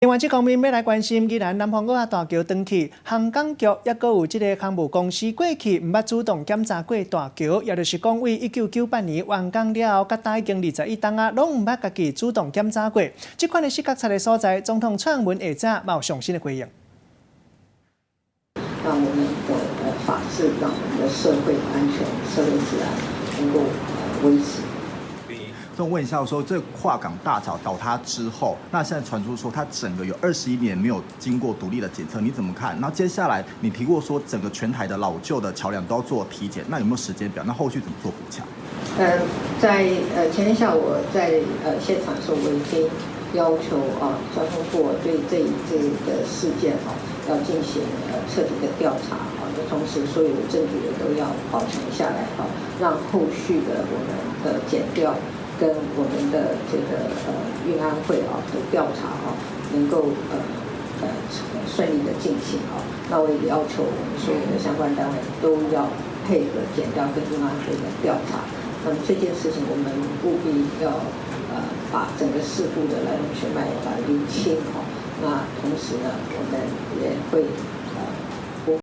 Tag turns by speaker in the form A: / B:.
A: 另外，这方面要来关心，既然南方澳大桥登去，航港局也阁有这个航务公司过去唔捌主动检查过大桥，也就是讲，为1998年完工了后，甲大已经21档啊，拢唔捌家己主动检查过。这款的失觉察的所在，总统蔡英文下早有详细的回应。
B: 让我们的法治，让我们的社会安全、社会治安能够维持。
C: 再问一下，说这跨港大桥倒塌之后，那现在传出说它整个有21年没有经过独立的检测，你怎么看？那接下来你提过说整个全台的老旧的桥梁都要做体检，那有没有时间表？那后续怎么做补强？
B: 在前天下午我在现场的时候，我已经要求交通部对这个事件要进行彻底的调查同时所有的证据也都要保存下来让后续的我们的检调跟我们的这个运安会的调查能够顺利的进行那我也要求我们所有的相关单位都要配合检调跟运安会的调查。那么这件事情我们务必要把整个事故的来龙去脉把它厘清那同时呢，我们也会